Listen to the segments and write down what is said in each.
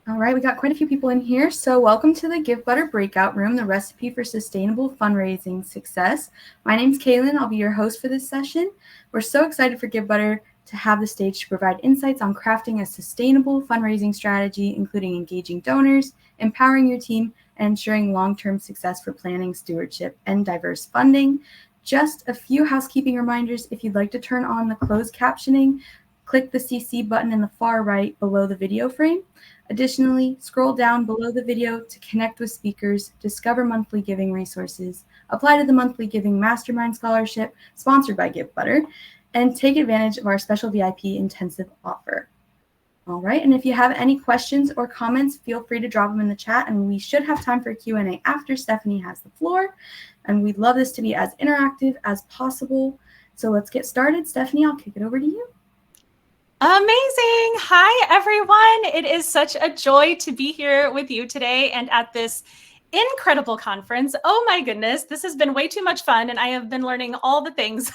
All right, we got quite a few people in here. So welcome to the Give Butter Breakout Room, the recipe for sustainable fundraising success. My name's Kaylin. I'll be your host for this session. We're so excited for Give Butter to have the stage to provide insights on crafting a sustainable fundraising strategy, including engaging donors, empowering your team, and ensuring long-term success for planning, stewardship, and diverse funding. Just a few housekeeping reminders. If you'd like to turn on the closed captioning, click the CC button in the far right below the video frame. Additionally, scroll down below the video to connect with speakers, discover monthly giving resources, apply to the monthly Giving Mastermind Scholarship sponsored by Givebutter, and take advantage of our special VIP intensive offer. All right, and if you have any questions or comments, feel free to drop them in the chat, and we should have time for a Q&A after Stephanie has the floor. And we'd love this to be as interactive as possible. So let's get started. Stephanie, I'll kick it over to you. Amazing. Hi, everyone. It is such a joy to be here with you today and at this incredible conference. Oh my goodness, this has been way too much fun and I have been learning all the things.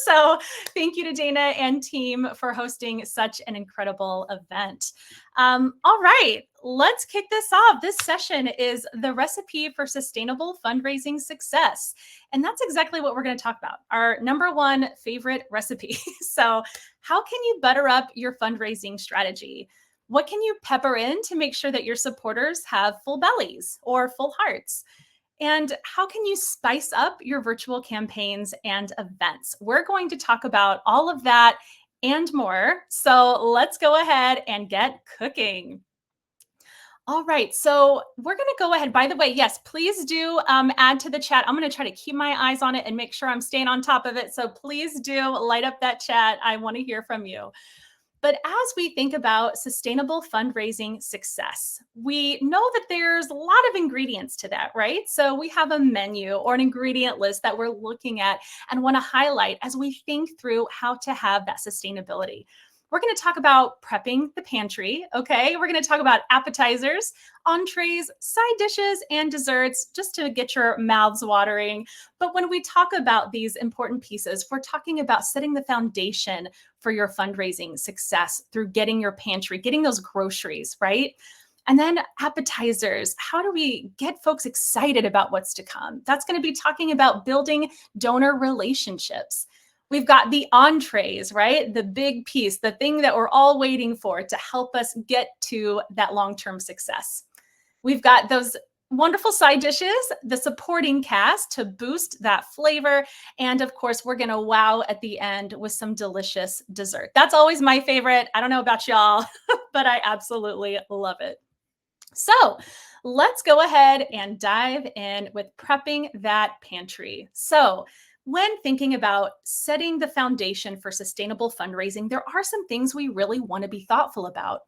So thank you to Dana and team for hosting such an incredible event. All right, let's kick this off. This session is the recipe for sustainable fundraising success. And that's exactly what we're going to talk about, our number one favorite recipe. So how can you butter up your fundraising strategy? What can you pepper in to make sure that your supporters have full bellies or full hearts? And how can you spice up your virtual campaigns and events? We're going to talk about all of that and more. So let's go ahead and get cooking. All right, so we're going to go ahead. By the way, yes, please do add to the chat. I'm going to try to keep my eyes on it and make sure I'm staying on top of it. So please do light up that chat. I want to hear from you. But as we think about sustainable fundraising success, we know that there's a lot of ingredients to that, right? So we have a menu or an ingredient list that we're looking at and want to highlight as we think through how to have that sustainability. We're going to talk about prepping the pantry, okay? We're going to talk about appetizers, entrees, side dishes, and desserts, just to get your mouths watering. But when we talk about these important pieces, we're talking about setting the foundation for your fundraising success through getting your pantry, getting those groceries, right? And then appetizers. How do we get folks excited about what's to come? That's going to be talking about building donor relationships. We've got the entrees, right? The big piece, the thing that we're all waiting for to help us get to that long-term success. We've got those wonderful side dishes, the supporting cast to boost that flavor. And of course, we're going to wow at the end with some delicious dessert. That's always my favorite. I don't know about y'all, but I absolutely love it. So let's go ahead and dive in with prepping that pantry. So when thinking about setting the foundation for sustainable fundraising, there are some things we really want to be thoughtful about.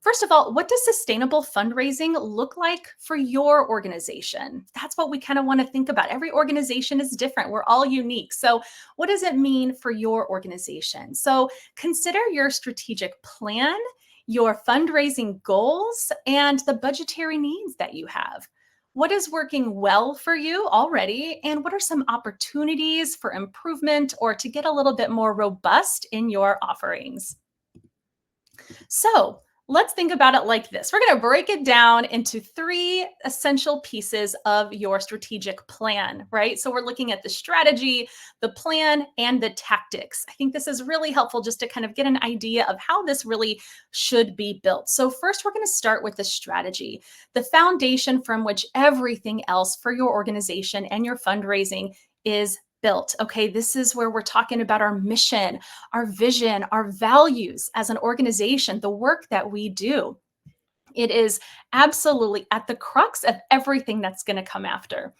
First of all, what does sustainable fundraising look like for your organization? That's what we kind of want to think about. Every organization is different. We're all unique. So what does it mean for your organization? So consider your strategic plan, your fundraising goals, and the budgetary needs that you have. What is working well for you already? And what are some opportunities for improvement or to get a little bit more robust in your offerings? So let's think about it like this. We're going to break it down into three essential pieces of your strategic plan, right? So we're looking at the strategy, the plan, and the tactics. I think this is really helpful just to kind of get an idea of how this really should be built. So first, we're going to start with the strategy, the foundation from which everything else for your organization and your fundraising is built. Okay, this is where we're talking about our mission, our vision, our values as an organization, the work that we do. It is absolutely at the crux of everything that's going to come after.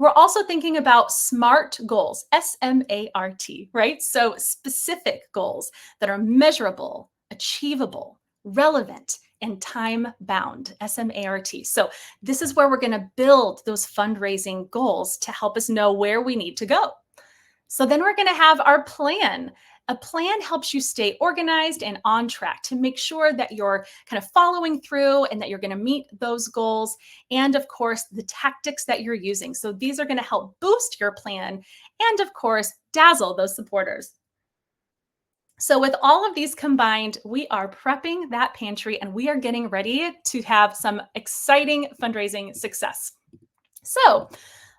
We're also thinking about SMART goals, S-M-A-R-T, right? So specific goals that are measurable, achievable, relevant, and time-bound, S-M-A-R-T. So this is where we're going to build those fundraising goals to help us know where we need to go. So then we're going to have our plan. A plan helps you stay organized and on track to make sure that you're kind of following through and that you're going to meet those goals. And of course, the tactics that you're using. So these are going to help boost your plan and of course, dazzle those supporters. So with all of these combined, we are prepping that pantry and we are getting ready to have some exciting fundraising success. So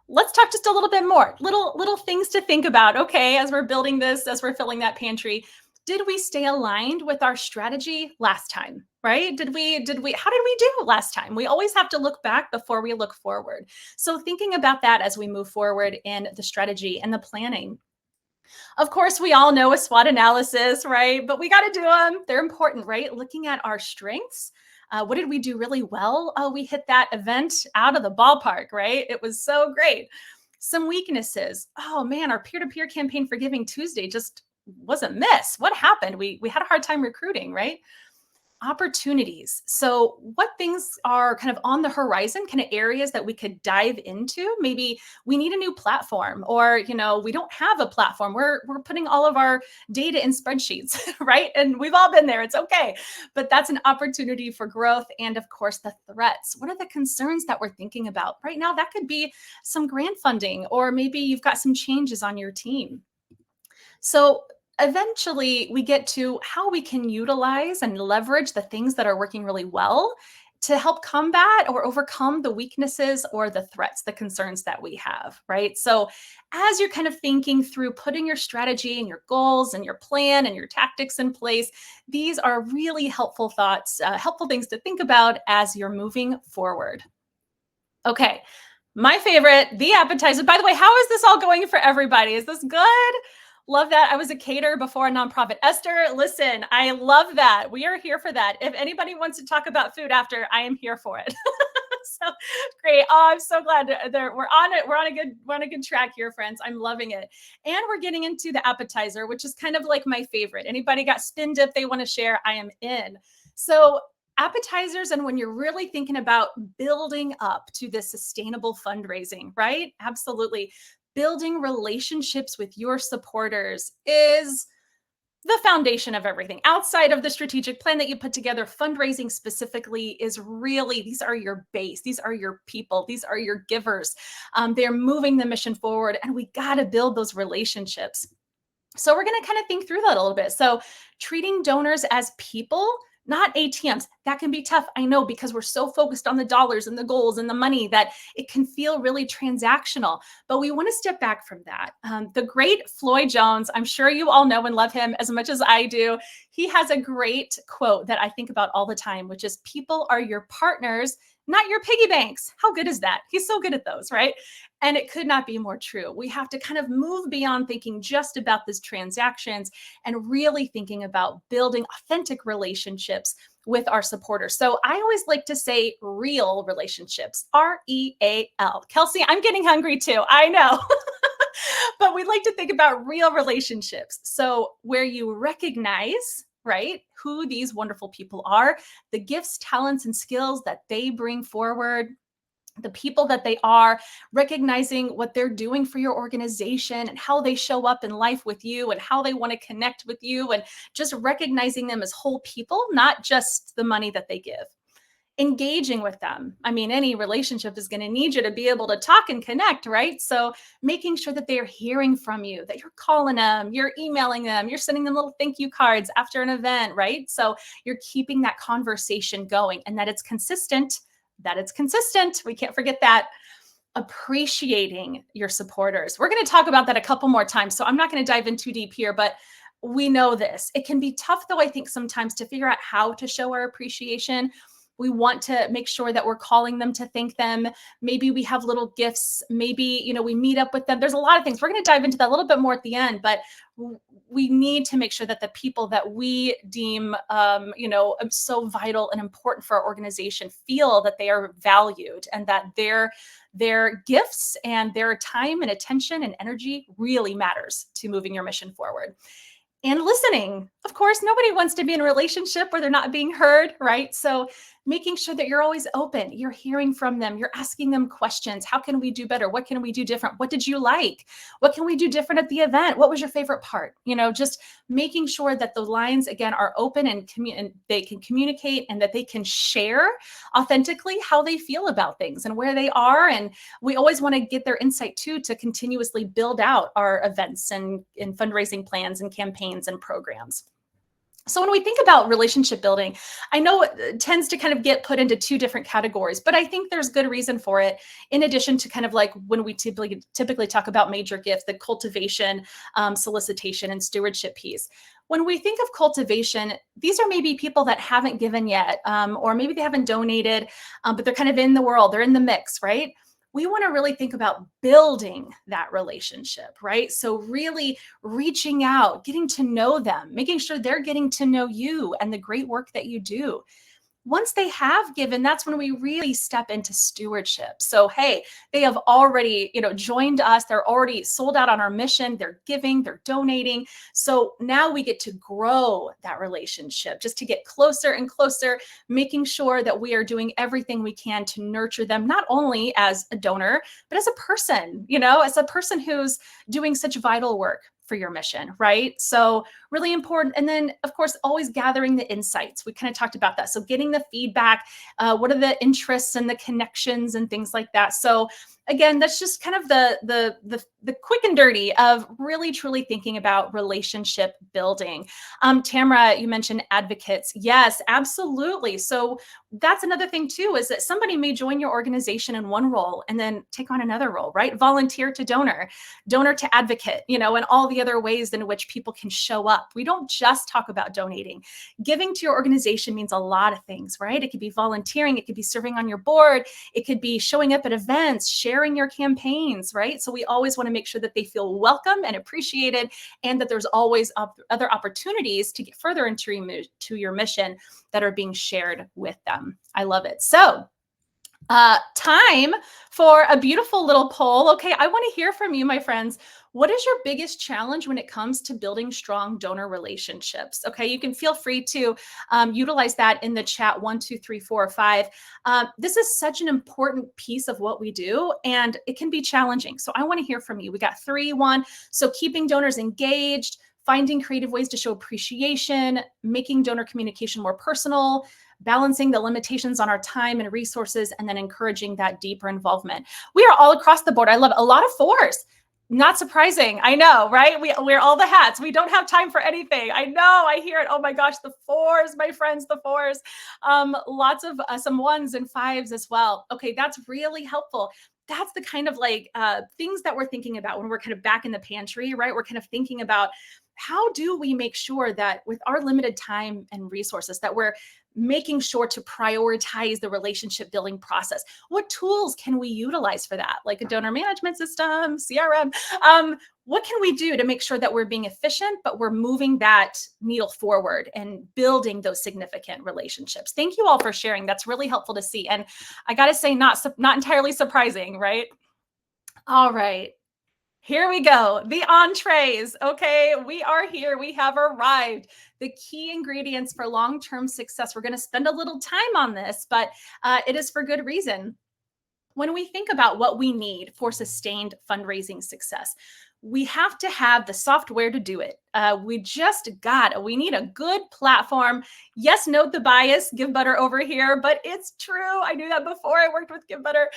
let's talk just a little bit more, little things to think about. Okay, as we're building this, as we're filling that pantry, did we stay aligned with our strategy last time, right? How did we do last time? We always have to look back before we look forward. So thinking about that as we move forward in the strategy and the planning. Of course, we all know a SWOT analysis, right? But we got to do them. They're important, right? Looking at our strengths. What did we do really well? Oh, we hit that event out of the ballpark, right? It was so great. Some weaknesses. Oh man, our peer-to-peer campaign for Giving Tuesday just was a miss. What happened? We had a hard time recruiting, right? Opportunities. So what things are kind of on the horizon, kind of areas that we could dive into? Maybe we need a new platform, or, we don't have a platform. We're putting all of our data in spreadsheets, right? And we've all been there. It's okay. But that's an opportunity for growth. And of course, the threats. What are the concerns that we're thinking about right now? That could be some grant funding, or maybe you've got some changes on your team. So eventually we get to how we can utilize and leverage the things that are working really well to help combat or overcome the weaknesses or the threats, the concerns that we have, right? So as you're kind of thinking through putting your strategy and your goals and your plan and your tactics in place, these are really helpful thoughts, helpful things to think about as you're moving forward. Okay, my favorite, the appetizer. By the way, how is this all going for everybody? Is this good? Love that. I was a caterer before a nonprofit. Esther, listen, I love that. We are here for that. If anybody wants to talk about food after, I am here for it. So great. Oh, I'm so glad we're on it. We're on a good track here, friends. I'm loving it. And we're getting into the appetizer, which is kind of like my favorite. Anybody got spin dip they want to share? I am in. So appetizers, and when you're really thinking about building up to this sustainable fundraising, right? Absolutely. Building relationships with your supporters is the foundation of everything. Outside of the strategic plan that you put together, fundraising specifically is really, these are your base. These are your people. These are your givers. They're moving the mission forward, and we got to build those relationships. So we're going to kind of think through that a little bit. So treating donors as people, not ATMs. That can be tough. I know, because we're so focused on the dollars and the goals and the money that it can feel really transactional, but we want to step back from that. The great Floyd Jones, I'm sure you all know and love him as much as I do. He has a great quote that I think about all the time, which is, people are your partners, not your piggy banks. How good is that? He's so good at those, right? And it could not be more true. We have to kind of move beyond thinking just about these transactions and really thinking about building authentic relationships with our supporters. So I always like to say real relationships, REAL. Kelsey, I'm getting hungry too. I know. But we'd like to think about real relationships. So where you recognize, right, who these wonderful people are, the gifts, talents, and skills that they bring forward, the people that they are, recognizing what they're doing for your organization and how they show up in life with you and how they want to connect with you, and just recognizing them as whole people, not just the money that they give. Engaging with them. I mean, any relationship is going to need you to be able to talk and connect, right? So making sure that they are hearing from you, that you're calling them, you're emailing them, you're sending them little thank you cards after an event, right? So you're keeping that conversation going, and that it's consistent, We can't forget that. Appreciating your supporters. We're going to talk about that a couple more times, so I'm not going to dive in too deep here, but we know this. It can be tough, though, I think, sometimes to figure out how to show our appreciation. We want to make sure that we're calling them to thank them. Maybe we have little gifts. Maybe, we meet up with them. There's a lot of things. We're going to dive into that a little bit more at the end, but we need to make sure that the people that we deem, so vital and important for our organization feel that they are valued, and that their gifts and their time and attention and energy really matters to moving your mission forward. And listening. Of course, nobody wants to be in a relationship where they're not being heard, right? So making sure that you're always open, you're hearing from them, you're asking them questions. How can we do better? What can we do different? What did you like? What can we do different at the event? What was your favorite part? Just making sure that the lines, again, are open and they can communicate, and that they can share authentically how they feel about things and where they are. And we always want to get their insight too, to continuously build out our events and fundraising plans and campaigns and programs. So when we think about relationship building, I know it tends to kind of get put into two different categories, but I think there's good reason for it. In addition to kind of like when we typically talk about major gifts, the cultivation, solicitation, and stewardship piece. When we think of cultivation, these are maybe people that haven't given yet, or maybe they haven't donated, but they're kind of in the world, they're in the mix, right? We want to really think about building that relationship, right? So really reaching out, getting to know them, making sure they're getting to know you and the great work that you do. Once they have given, that's when we really step into stewardship. So, hey, they have already, joined us. They're already sold out on our mission. They're giving, they're donating. So now we get to grow that relationship, just to get closer and closer, making sure that we are doing everything we can to nurture them, not only as a donor, but as a person, as a person who's doing such vital work for your mission, right? So really important. And then, of course, always gathering the insights. We kind of talked about that. So getting the feedback, what are the interests and the connections and things like that. So again, that's just kind of the quick and dirty of really truly thinking about relationship building. Tamara, you mentioned advocates. Yes, absolutely. So that's another thing too, is that somebody may join your organization in one role and then take on another role, right? Volunteer to donor, donor to advocate, and all the other ways in which people can show up. We don't just talk about donating. Giving to your organization means a lot of things, right? It could be volunteering, it could be serving on your board, it could be showing up at events, sharing your campaigns, right? So we always want to make sure that they feel welcome and appreciated, and that there's always other opportunities to get further into your mission that are being shared with them. I love it. So time for a beautiful little poll. Okay, I want to hear from you, my friends. What is your biggest challenge when it comes to building strong donor relationships? Okay, you can feel free to utilize that in the chat 1, 2, 3, 4, 5. This is such an important piece of what we do, and it can be challenging. So I want to hear from you. We got 3, 1. So keeping donors engaged, finding creative ways to show appreciation, making donor communication more personal, balancing the limitations on our time and resources, and then encouraging that deeper involvement. We are all across the board. I love a lot of 4s. Not surprising. I know, right? We wear all the hats. We don't have time for anything. I know. I hear it. Oh my gosh, the 4s, my friends, the 4s. Lots of some 1s and 5s as well. Okay, that's really helpful. That's the kind of things that we're thinking about when we're kind of back in the pantry, right? We're kind of thinking about how do we make sure that with our limited time and resources that we're making sure to prioritize the relationship building process. What tools can we utilize for that? Like a donor management system, CRM. What can we do to make sure that we're being efficient, but we're moving that needle forward and building those significant relationships? Thank you all for sharing. That's really helpful to see. And I got to say, not entirely surprising, right? All right. Here we go. The entrees. Okay, we are here. We have arrived. The key ingredients for long-term success. We're going to spend a little time on this, but it is for good reason. When we think about what we need for sustained fundraising success, we have to have the software to do it. We need a good platform. Yes, note the bias, Givebutter over here, but it's true. I knew that before I worked with Givebutter.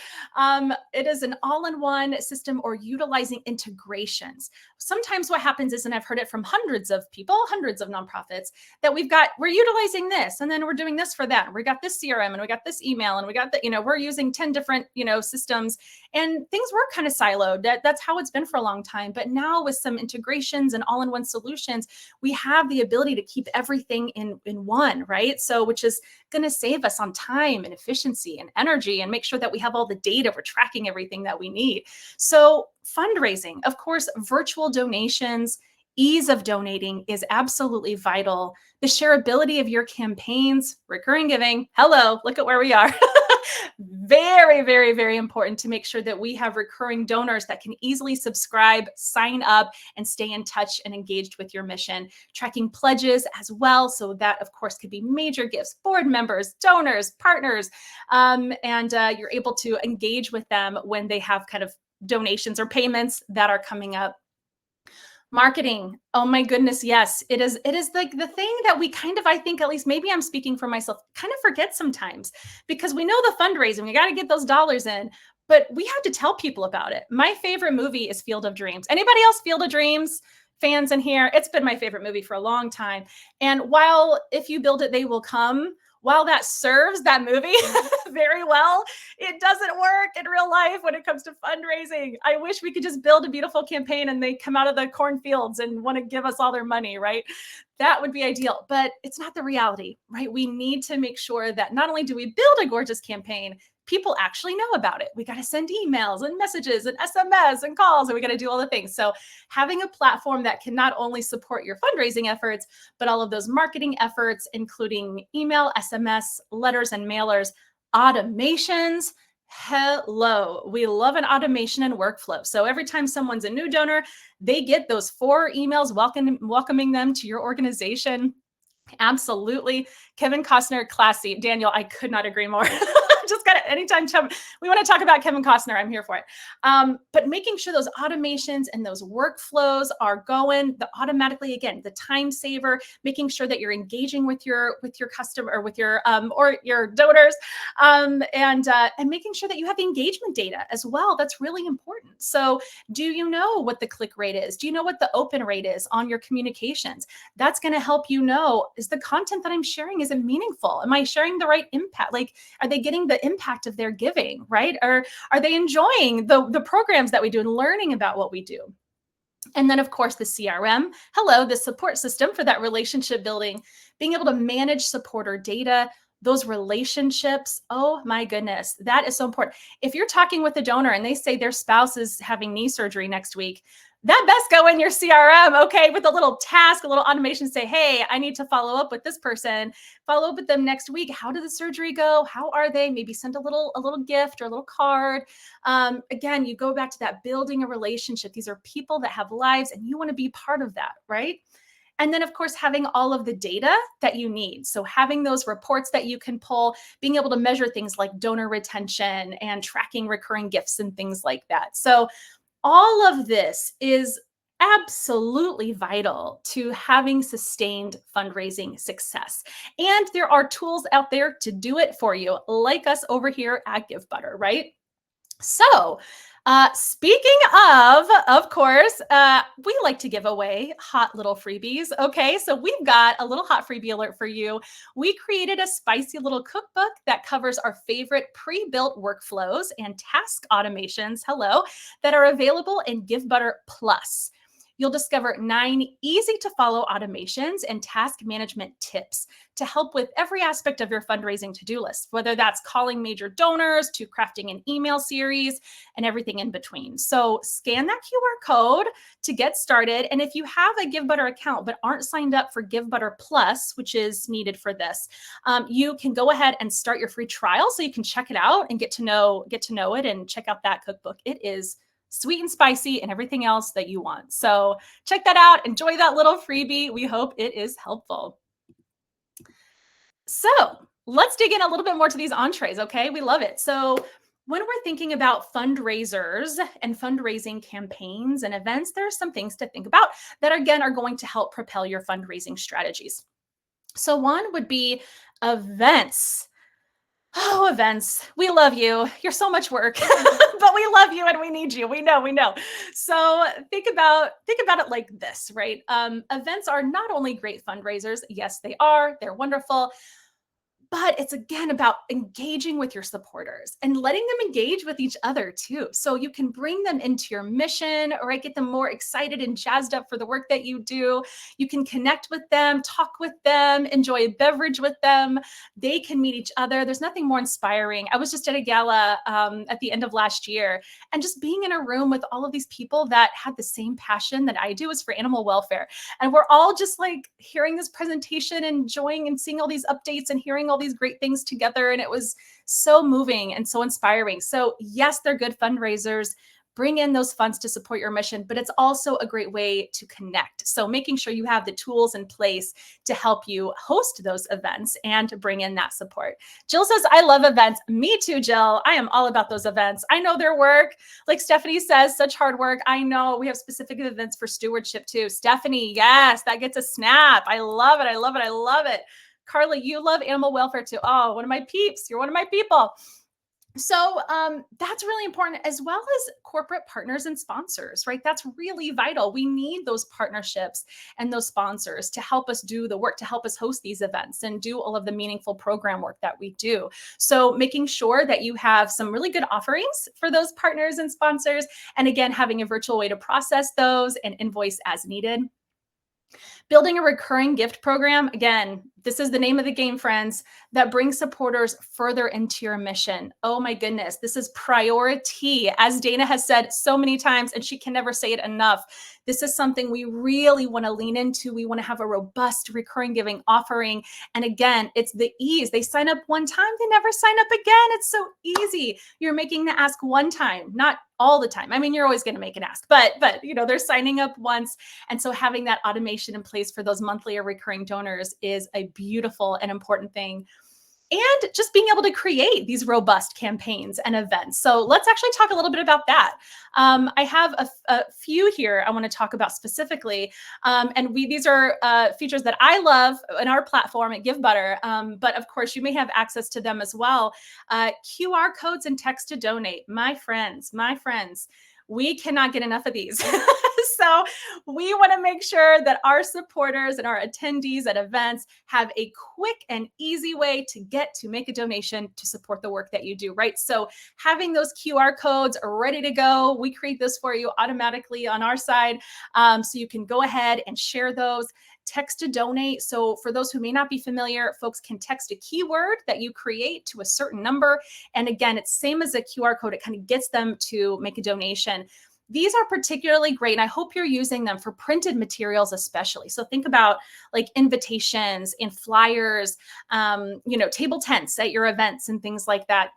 It is an all-in-one system or utilizing integrations. Sometimes what happens is, and I've heard it from hundreds of people, hundreds of nonprofits, that we're utilizing this, and then we're doing this for that. We got this CRM, and we got this email, and we got we're using 10 different, systems, and things were kind of siloed. That's how it's been for a long time. But now with some integrations and all-in-one solutions, we have the ability to keep everything in one, right? So which is going to save us on time and efficiency and energy, and make sure that we have all the data, we're tracking everything that we need. So fundraising, of course, virtual donations, ease of donating is absolutely vital. The shareability of your campaigns, recurring giving, hello, look at where we are. Very, very, very important to make sure that we have recurring donors that can easily subscribe, sign up, and stay in touch and engaged with your mission. Tracking pledges as well. So that, of course, could be major gifts, board members, donors, partners, and you're able to engage with them when they have kind of donations or payments that are coming up. Marketing. Oh my goodness. Yes, it is like the thing that we kind of, I think, at least maybe I'm speaking for myself, kind of forget sometimes, because we know the fundraising, we got to get those dollars in, but we have to tell people about it. My favorite movie is Field of Dreams. Anybody else Field of Dreams? Fans in here. It's been my favorite movie for a long time. And while if you build it, they will come, while that serves that movie very well, it doesn't work in real life when it comes to fundraising. I wish we could just build a beautiful campaign and they come out of the cornfields and want to give us all their money, right? That would be ideal, but it's not the reality, right? We need to make sure that not only do we build a gorgeous campaign, people actually know about it. We got to send emails and messages and SMS and calls, and we got to do all the things. So having a platform that can not only support your fundraising efforts, but all of those marketing efforts, including email, SMS, letters, and mailers, automations. Hello, we love an automation and workflow. So every time someone's a new donor, they get those 4 emails welcoming them to your organization. Absolutely. Kevin Costner, classy. Daniel, I could not agree more. Just got it. Anytime we want to talk about Kevin Costner, I'm here for it. But making sure those automations and those workflows are going automatically, again, the time saver, making sure that you're engaging with your customer, or with your or your donors, and making sure that you have the engagement data as well. That's really important. So do you know what the click rate is? Do you know what the open rate is on your communications? That's going to help you know, is the content that I'm sharing, is it meaningful? Am I sharing the right impact? Like, are they getting the impact of their giving, right? Or are they enjoying the programs that we do and learning about what we do? And then, of course, the CRM, the support system for that relationship building, being able to manage supporter data, those relationships. Oh my goodness, that is so important. If you're talking with a donor and they say their spouse is having knee surgery next week, that best go in your CRM, okay, with a little task, a little automation, say, hey, I need to follow up with this person, follow up with them next week. How did the surgery go? How are they? Maybe send a little gift or a little card. Again, you go back to that building a relationship. These are people that have lives and you want to be part of that, right? And then, of course, having all of the data that you need. So having those reports that you can pull, being able to measure things like donor retention and tracking recurring gifts and things like that. So all of this is absolutely vital to having sustained fundraising success. And there are tools out there to do it for you, like us over here at Givebutter, right? So speaking of course, we like to give away hot little freebies. Okay, so we've got a little hot freebie alert for you. We created a spicy little cookbook that covers our favorite pre-built workflows and task automations, that are available in Givebutter Plus. You'll discover 9 easy to follow automations and task management tips to help with every aspect of your fundraising to-do list, whether that's calling major donors to crafting an email series and everything in between. So scan that QR code to get started. And if you have a Givebutter account but aren't signed up for Givebutter Plus, which is needed for this, you can go ahead and start your free trial so you can check it out and get to know it and check out that cookbook. It is sweet and spicy and everything else that you want. So check that out. Enjoy that little freebie. We hope it is helpful. So let's dig in a little bit more to these entrees, okay? We love it. So when we're thinking about fundraisers and fundraising campaigns and events, there are some things to think about that, again, are going to help propel your fundraising strategies. So one would be events. Oh, events. We love you. You're so much work, but we love you and we need you. We know. So think about it like this, right? Events are not only great fundraisers. Yes, they are. They're wonderful. But it's, again, about engaging with your supporters and letting them engage with each other too. So you can bring them into your mission, right? Get them more excited and jazzed up for the work that you do. You can connect with them, talk with them, enjoy a beverage with them. They can meet each other. There's nothing more inspiring. I was just at a gala at the end of last year, and just being in a room with all of these people that had the same passion that I do is for animal welfare. And we're all just like hearing this presentation, enjoying and seeing all these updates and hearing all these great things together. And it was so moving and so inspiring. So yes, they're good fundraisers. Bring in those funds to support your mission, but it's also a great way to connect. So making sure you have the tools in place to help you host those events and to bring in that support. Jill says, I love events. Me too, Jill. I am all about those events. I know their work. Like Stephanie says, such hard work. I know we have specific events for stewardship too. Stephanie, yes, that gets a snap. I love it. I love it. I love it. Carly, you love animal welfare too. Oh, one of my peeps. You're one of my people. So that's really important, as well as corporate partners and sponsors, right? That's really vital. We need those partnerships and those sponsors to help us do the work, to help us host these events and do all of the meaningful program work that we do. So making sure that you have some really good offerings for those partners and sponsors. And again, having a virtual way to process those and invoice as needed. Building a recurring gift program, again, this is the name of the game, friends, that brings supporters further into your mission. Oh my goodness, this is priority. As Dana has said so many times, and she can never say it enough, this is something we really want to lean into. We want to have a robust recurring giving offering. And again, it's the ease. They sign up one time, they never sign up again. It's so easy. You're making the ask one time, not all the time. I mean, you're always going to make an ask, but they're signing up once. And so having that automation in place for those monthly or recurring donors is a beautiful and important thing. And just being able to create these robust campaigns and events. So let's actually talk a little bit about that. I have a few here I want to talk about specifically. And these are features that I love in our platform at Givebutter. But of course, you may have access to them as well. QR codes and text to donate. My friends, we cannot get enough of these. So we want to make sure that our supporters and our attendees at events have a quick and easy way to get to make a donation to support the work that you do, right? So having those QR codes are ready to go, we create this for you automatically on our side. So you can go ahead and share those. Text to donate. So for those who may not be familiar, folks can text a keyword that you create to a certain number. And again, it's same as a QR code. It kind of gets them to make a donation. These are particularly great, and I hope you're using them for printed materials especially. So think about like invitations and flyers, table tents at your events and things like that.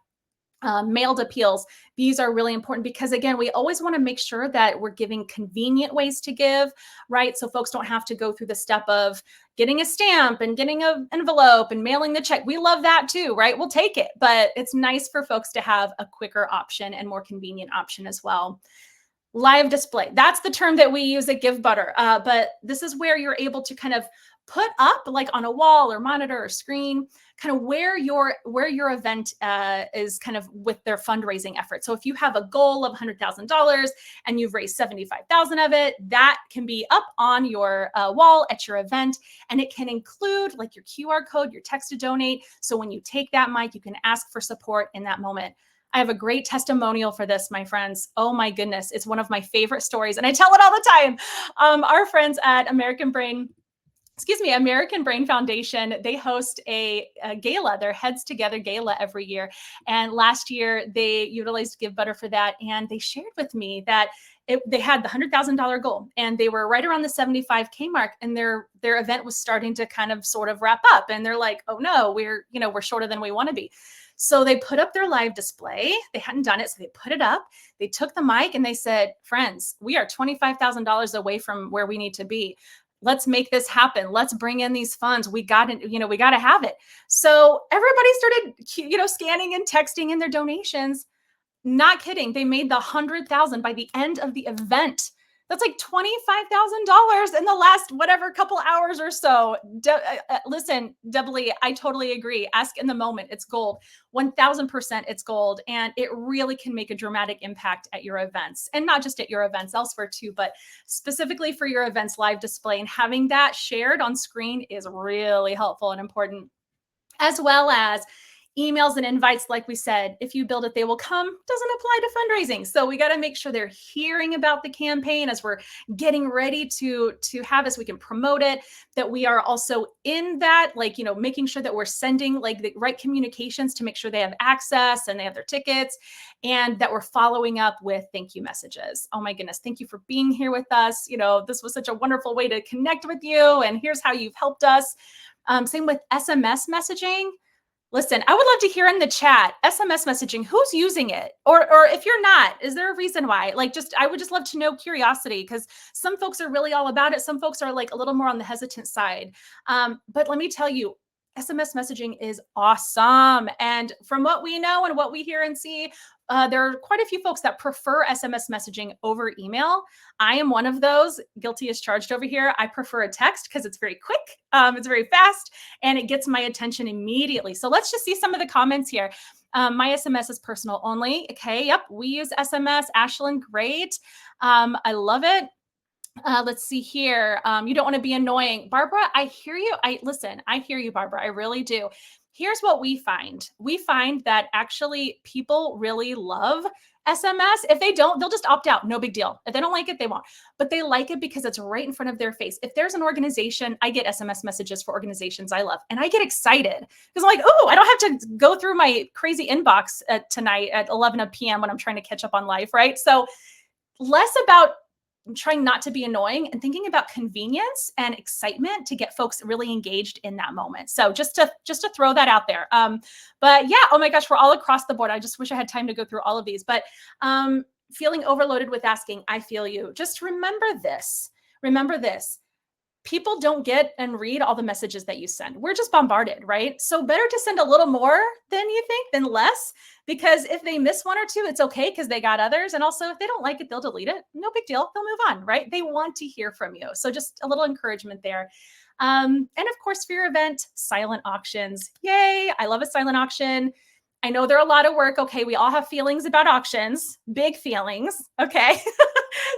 Mailed appeals. These are really important because, again, we always want to make sure that we're giving convenient ways to give, right? So folks don't have to go through the step of getting a stamp and getting an envelope and mailing the check. We love that too, right? We'll take it, but it's nice for folks to have a quicker option and more convenient option as well. Live display. That's the term that we use at Givebutter. But this is where you're able to kind of put up, like on a wall or monitor or screen, kind of where your event is kind of with their fundraising effort. So if you have a goal of $100,000 and you've raised 75,000 of it, that can be up on your wall at your event, and it can include like your QR code, your text to donate. So when you take that mic, you can ask for support in that moment. I have a great testimonial for this, my friends. Oh my goodness. It's one of my favorite stories, and I tell it all the time. Our friends at American Brain Foundation, they host a gala, their Heads Together gala every year. And last year they utilized Givebutter for that. And they shared with me that they had the $100,000 goal, and they were right around the 75K mark, and their event was starting to kind of sort of wrap up. And they're like, oh no, we're shorter than we want to be. So they put up their live display. They hadn't done it. So they put it up. They took the mic and they said, friends, we are $25,000 away from where we need to be. Let's make this happen. Let's bring in these funds. We got to have it. So everybody started, scanning and texting in their donations. Not kidding. They made the 100,000 by the end of the event. That's like $25,000 in the last couple hours or so. Listen, Debly, I totally agree. Ask in the moment. It's gold. 1,000% it's gold. And it really can make a dramatic impact at your events, and not just at your events, elsewhere too, but specifically for your events live display. And having that shared on screen is really helpful and important, as well as emails and invites. Like we said, if you build it, they will come, doesn't apply to fundraising. So we got to make sure they're hearing about the campaign as we're getting ready to have this. We can promote it, that we are also in that, making sure that we're sending like the right communications to make sure they have access and they have their tickets, and that we're following up with thank you messages. Oh my goodness. Thank you for being here with us. This was such a wonderful way to connect with you, and here's how you've helped us. Same with SMS messaging. Listen, I would love to hear in the chat, SMS messaging, who's using it? Or if you're not, is there a reason why? I would just love to know, curiosity, because some folks are really all about it. Some folks are like a little more on the hesitant side. But let me tell you, SMS messaging is awesome. And from what we know and what we hear and see, there are quite a few folks that prefer SMS messaging over email. I am one of those. Guilty as charged over here. I prefer a text because it's very quick, it's very fast, and it gets my attention immediately. So let's just see some of the comments here. My SMS is personal only. Okay. Yep. We use SMS. Ashlyn, great. I love it. Let's see here. You don't want to be annoying. Barbara, I hear you. I hear you, Barbara. I really do. Here's what we find. We find that actually people really love SMS. If they don't, they'll just opt out. No big deal. If they don't like it, they won't. But they like it because it's right in front of their face. If there's an organization, I get SMS messages for organizations I love, and I get excited because I'm like, oh, I don't have to go through my crazy inbox tonight at 11 p.m. when I'm trying to catch up on life, right? So less about trying not to be annoying and thinking about convenience and excitement to get folks really engaged in that moment. So just to throw that out there. But yeah, oh my gosh, we're all across the board. I just wish I had time to go through all of these, but feeling overloaded with asking, I feel you. Just remember this. People don't get and read all the messages that you send. We're just bombarded, right? So better to send a little more than you think than less, because if they miss one or two, it's okay because they got others. And also if they don't like it, they'll delete it. No big deal. They'll move on, right? They want to hear from you. So just a little encouragement there. And of course, for your event, silent auctions. Yay. I love a silent auction. I know they're a lot of work. Okay. We all have feelings about auctions, big feelings. Okay.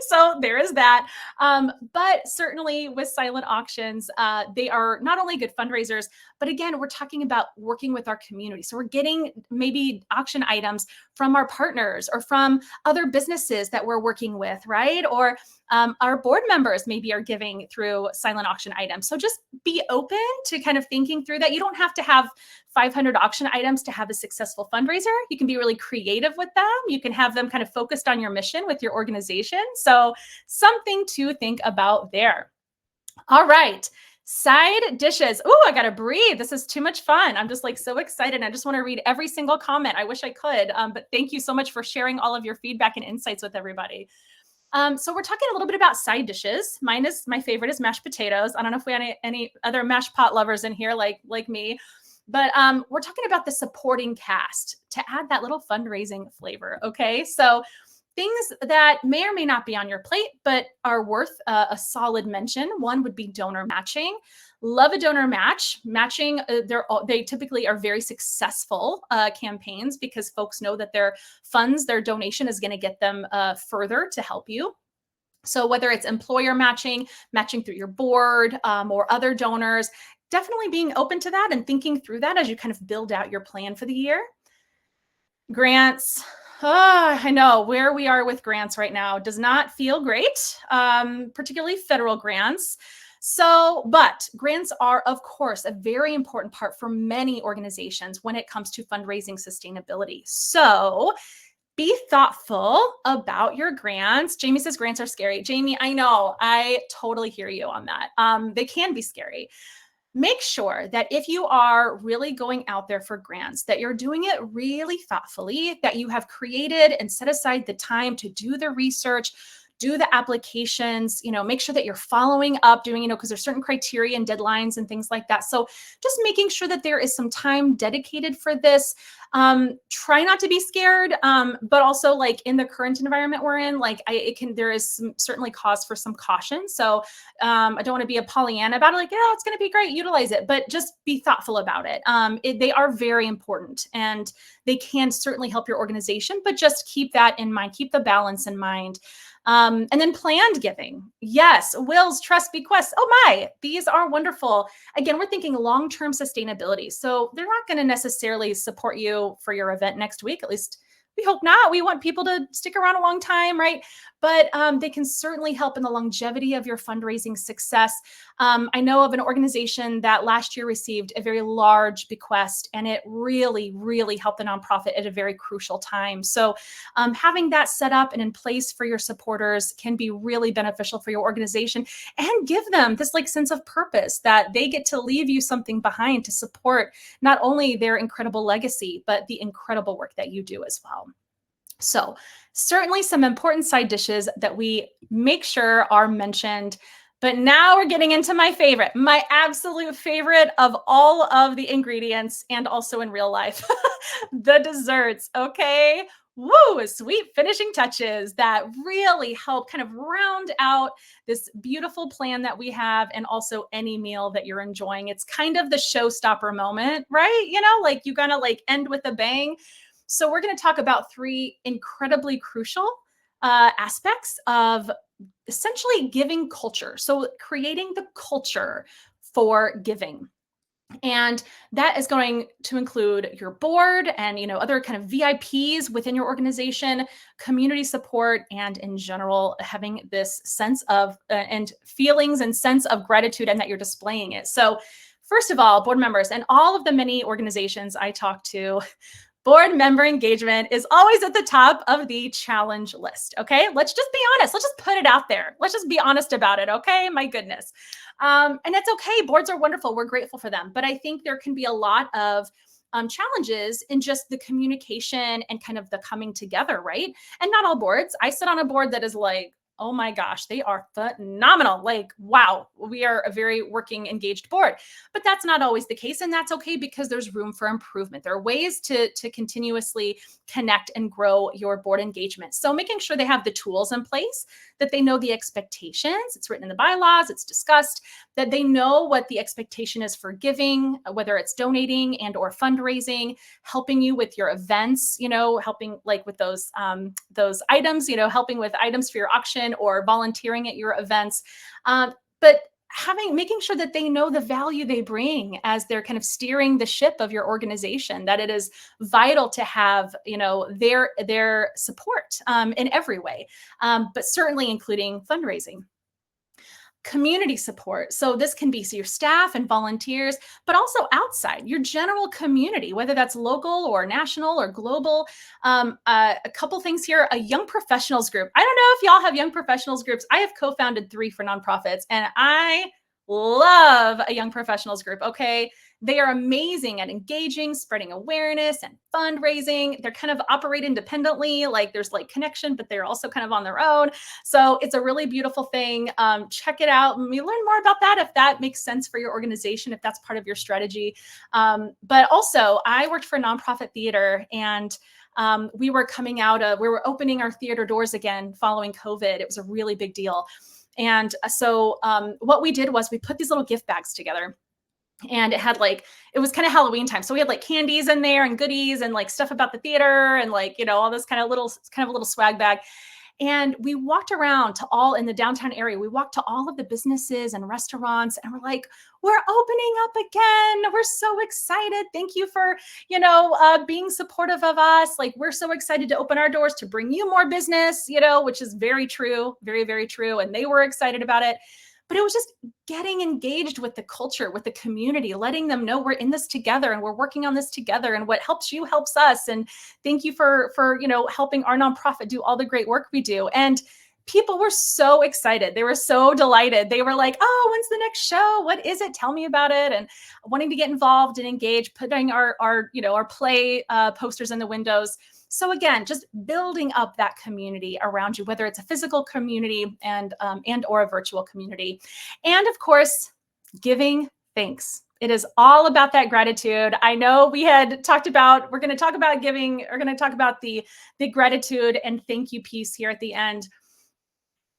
So there is that. But certainly with silent auctions, they are not only good fundraisers, but again, we're talking about working with our community. So we're getting maybe auction items from our partners or from other businesses that we're working with, right? Or our board members maybe are giving through silent auction items. So just be open to kind of thinking through that. You don't have to have 500 auction items to have a successful fundraiser. You can be really creative with them. You can have them kind of focused on your mission with your organization. So something to think about there. All right. Side dishes. Oh, I got to breathe. This is too much fun. I'm just like so excited. I just want to read every single comment. I wish I could, but thank you so much for sharing all of your feedback and insights with everybody. So we're talking a little bit about side dishes. My favorite is mashed potatoes. I don't know if we have any other mashed pot lovers in here like me, but we're talking about the supporting cast to add that little fundraising flavor. Okay. So things that may or may not be on your plate, but are worth a solid mention. One would be donor matching. Love a donor match. Matching, they typically are very successful campaigns because folks know that their funds, their donation is going to get them further to help you. So whether it's employer matching, matching through your board or other donors, definitely being open to that and thinking through that as you kind of build out your plan for the year. Grants. Oh, I know where we are with grants right now does not feel great, particularly federal grants. So, but grants are, of course, a very important part for many organizations when it comes to fundraising sustainability. So be thoughtful about your grants. Jamie says grants are scary. Jamie, I know, I totally hear you on that. They can be scary. Make sure that if you are really going out there for grants, that you're doing it really thoughtfully, that you have created and set aside the time to do the research, do the applications, make sure that you're following up, doing, because there's certain criteria and deadlines and things like that. So just making sure that there is some time dedicated for this. Try not to be scared, but also like in the current environment we're in, there is certainly cause for some caution. So I don't want to be a Pollyanna about it, like, yeah, it's going to be great, utilize it, but just be thoughtful about it. They are very important and they can certainly help your organization, but just keep that in mind, keep the balance in mind. And then planned giving. Yes, wills, trust, bequests. Oh my, these are wonderful. Again, we're thinking long-term sustainability. So they're not going to necessarily support you for your event next week. At least we hope not. We want people to stick around a long time, right? But they can certainly help in the longevity of your fundraising success. I know of an organization that last year received a very large bequest, and it really, really helped the nonprofit at a very crucial time. So having that set up and in place for your supporters can be really beneficial for your organization and give them this sense of purpose that they get to leave you something behind to support not only their incredible legacy, but the incredible work that you do as well. So certainly some important side dishes that we make sure are mentioned. But now we're getting into my favorite, my absolute favorite of all of the ingredients and also in real life, the desserts. Okay. Woo, sweet finishing touches that really help kind of round out this beautiful plan that we have and also any meal that you're enjoying. It's kind of the showstopper moment, right? You're gonna end with a bang. So we're going to talk about 3 incredibly crucial aspects of essentially giving culture. So creating the culture for giving. And that is going to include your board and, other kind of VIPs within your organization, community support, and in general, having this sense of and feelings and sense of gratitude and that you're displaying it. So first of all, board members and all of the many organizations I talk to, board member engagement is always at the top of the challenge list. Okay. Let's just be honest. Let's just put it out there. Let's just be honest about it. Okay. My goodness. And it's okay. Boards are wonderful. We're grateful for them. But I think there can be a lot of challenges in just the communication and kind of the coming together, right? And not all boards. I sit on a board that is like, oh my gosh, they are phenomenal. Like, wow, we are a very working, engaged board. But that's not always the case. And that's okay because there's room for improvement. There are ways to continuously connect and grow your board engagement. So making sure they have the tools in place, that they know the expectations. It's written in the bylaws, it's discussed, that they know what the expectation is for giving, whether it's donating and or fundraising, helping you with your events, helping like with those items, helping with items for your auction or volunteering at your events. But making sure that they know the value they bring as they're kind of steering the ship of your organization, that it is vital to have, their support in every way, but certainly including fundraising. Community support. So this can be your staff and volunteers, but also outside your general community, whether that's local or national or global. A couple things here, a young professionals group. I don't know if y'all have young professionals groups. I have co-founded 3 for nonprofits, and I love a young professionals group. Okay. They are amazing at engaging, spreading awareness and fundraising. They're kind of operate independently. Like there's like connection, but they're also kind of on their own. So it's a really beautiful thing. Check it out. And we learn more about that if that makes sense for your organization, if that's part of your strategy. But also I worked for nonprofit theater, and we were we were opening our theater doors again following COVID. It was a really big deal. And so what we did was we put these little gift bags together, and it was kind of Halloween time. So we had like candies in there and goodies and like stuff about the theater and like, all this kind of a little swag bag. And we walked around to all in the downtown area. We walked to all of the businesses and restaurants, and we're like, we're opening up again. We're so excited. Thank you for, being supportive of us. Like, we're so excited to open our doors to bring you more business, which is very true, very, very true. And they were excited about it. But it was just getting engaged with the culture, with the community, letting them know we're in this together and we're working on this together, and what helps you helps us. And thank you for helping our nonprofit do all the great work we do. And people were so excited. They were so delighted. They were like, oh, when's the next show? What is it? Tell me about it. And wanting to get involved and engage, putting our play posters in the windows. So again, just building up that community around you, whether it's a physical community and or a virtual community. And of course, giving thanks. It is all about that gratitude. I know we had talked about, we're going to talk about giving, we're going to talk about the gratitude and thank you piece here at the end.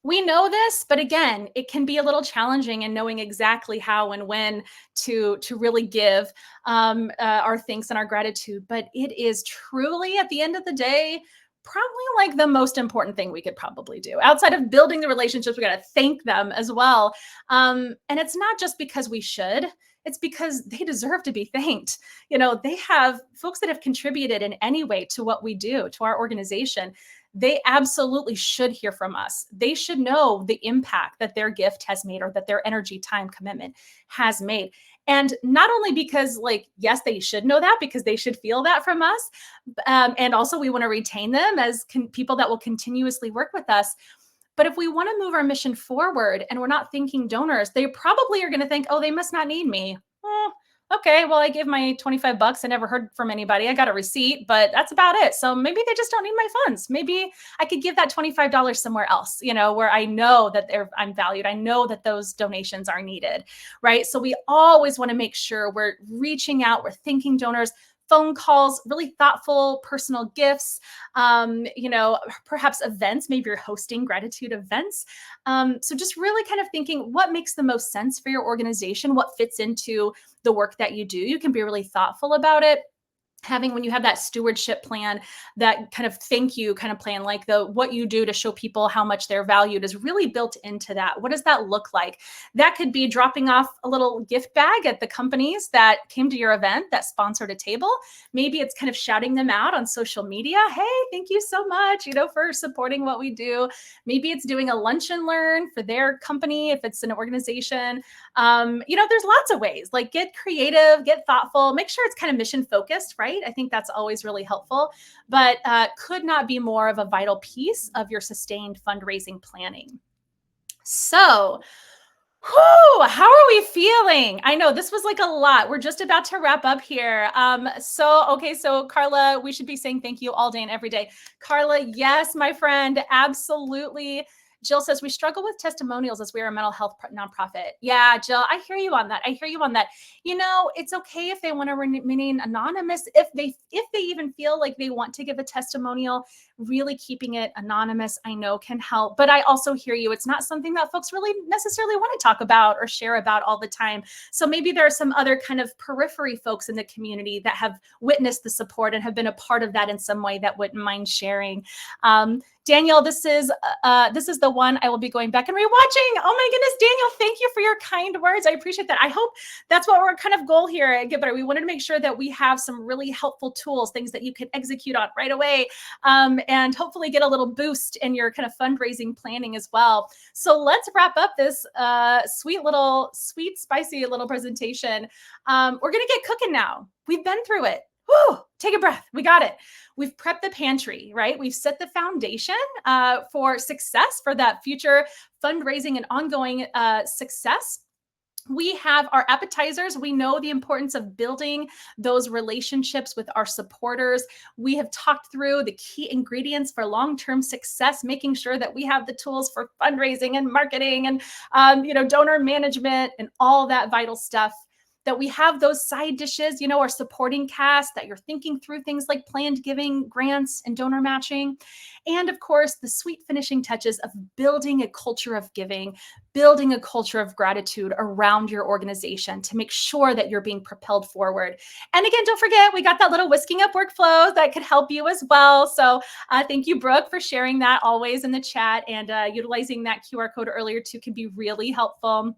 We know this, but again, it can be a little challenging in knowing exactly how and when to really give our thanks and our gratitude. But it is truly, at the end of the day, probably like the most important thing we could probably do. Outside of building the relationships, we got to thank them as well. And it's not just because we should. It's because they deserve to be thanked. They have folks that have contributed in any way to what we do, to our organization. They absolutely should hear from us. They should know the impact that their gift has made, or that their energy, time, commitment has made. And not only because, yes, they should know that, because they should feel that from us. And also we want to retain them as people that will continuously work with us. But if we want to move our mission forward and we're not thinking donors, they probably are going to think, oh, they must not need me. Okay, well, I gave my $25. I never heard from anybody. I got a receipt, but that's about it. So maybe they just don't need my funds. Maybe I could give that $25 somewhere else, where I know that I'm valued. I know that those donations are needed, right? So we always want to make sure we're reaching out, we're thanking donors. Phone calls, really thoughtful, personal gifts, perhaps events, maybe you're hosting gratitude events. So just really kind of thinking what makes the most sense for your organization, what fits into the work that you do. You can be really thoughtful about it. having, when you have that stewardship plan, that kind of thank you kind of plan, like what you do to show people how much they're valued is really built into that. What does that look like? That could be dropping off a little gift bag at the companies that came to your event that sponsored a table. Maybe it's kind of shouting them out on social media. Hey, thank you so much, for supporting what we do. Maybe it's doing a lunch and learn for their company if it's an organization. There's lots of ways. Like, get creative, get thoughtful, make sure it's kind of mission focused, right? I think that's always really helpful, but could not be more of a vital piece of your sustained fundraising planning. So, how are we feeling? I know this was like a lot. We're just about to wrap up here. So Carla, we should be saying thank you all day and every day. Carla, yes, my friend, absolutely. Jill says, we struggle with testimonials as we are a mental health nonprofit. Yeah, Jill, I hear you on that. It's okay if they want to remain anonymous, if they even feel like they want to give a testimonial. Really keeping it anonymous, I know, can help. But I also hear you. It's not something that folks really necessarily want to talk about or share about all the time. So maybe there are some other kind of periphery folks in the community that have witnessed the support and have been a part of that in some way that wouldn't mind sharing. Daniel, this is the one I will be going back and rewatching. Oh my goodness, Daniel, thank you for your kind words. I appreciate that. I hope that's what our kind of goal here at Givebutter. We wanted to make sure that we have some really helpful tools, things that you can execute on right away, and hopefully get a little boost in your kind of fundraising planning as well. So let's wrap up this sweet, spicy little presentation. We're going to get cooking now. We've been through it. Whew, take a breath. We got it. We've prepped the pantry, right? We've set the foundation for success, for that future fundraising and ongoing success. We have our appetizers. We know the importance of building those relationships with our supporters. We have talked through the key ingredients for long-term success, making sure that we have the tools for fundraising and marketing and donor management and all that vital stuff. That we have those side dishes, our supporting cast, that you're thinking through things like planned giving, grants, and donor matching. And of course, the sweet finishing touches of building a culture of giving, building a culture of gratitude around your organization to make sure that you're being propelled forward. And again, don't forget, we got that little whisking up workflow that could help you as well. So thank you, Brooke, for sharing that always in the chat, and utilizing that QR code earlier too can be really helpful.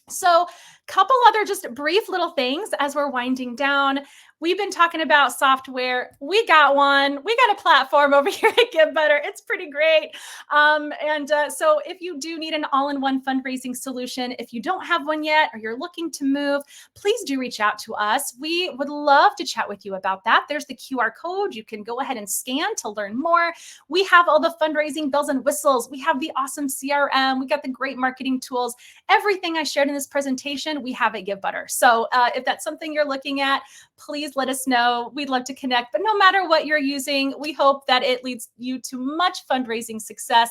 So couple other just brief little things as we're winding down. We've been talking about software. We got one. We got a platform over here at Givebutter. It's pretty great. So if you do need an all-in-one fundraising solution, if you don't have one yet or you're looking to move, please do reach out to us. We would love to chat with you about that. There's the QR code. You can go ahead and scan to learn more. We have all the fundraising bells and whistles. We have the awesome CRM. We got the great marketing tools. Everything I shared in this presentation, we have at Givebutter. So if that's something you're looking at, please let us know. We'd love to connect. But no matter what you're using, we hope that it leads you to much fundraising success.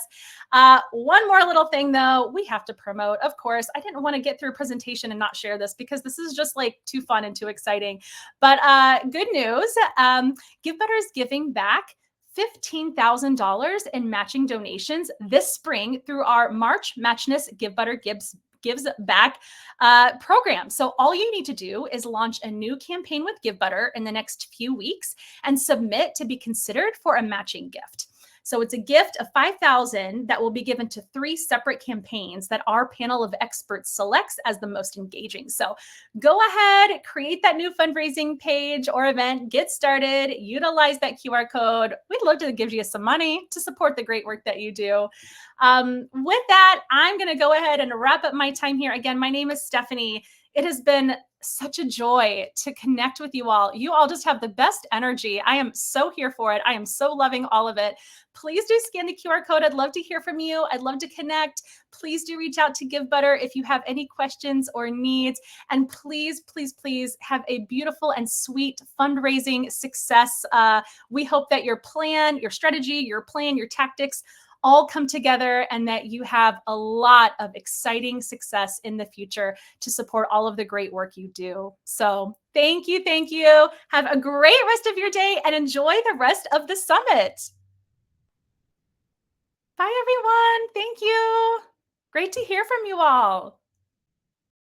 One more little thing, though, we have to promote. Of course, I didn't want to get through a presentation and not share this because this is just like too fun and too exciting. But good news, Givebutter is giving back $15,000 in matching donations this spring through our March Matchness Givebutter Gives Back program. So all you need to do is launch a new campaign with Givebutter in the next few weeks and submit to be considered for a matching gift. So it's a gift of $5,000 that will be given to 3 separate campaigns that our panel of experts selects as the most engaging. So go ahead, create that new fundraising page or event, get started, utilize that QR code. We'd love to give you some money to support the great work that you do. With that, I'm going to go ahead and wrap up my time here. Again, my name is Stephanie. It has been such a joy to connect with you all. You all just have the best energy. I am so here for it. I am so loving all of it. Please do scan the QR code. I'd love to hear from you. I'd love to connect. Please do reach out to Givebutter if you have any questions or needs. And please, please, please have a beautiful and sweet fundraising success. We hope that your plan, your strategy, your plan, your tactics all come together and that you have a lot of exciting success in the future to support all of the great work you do. So thank you. Thank you. Have a great rest of your day and enjoy the rest of the summit. Bye, everyone. Thank you. Great to hear from you all.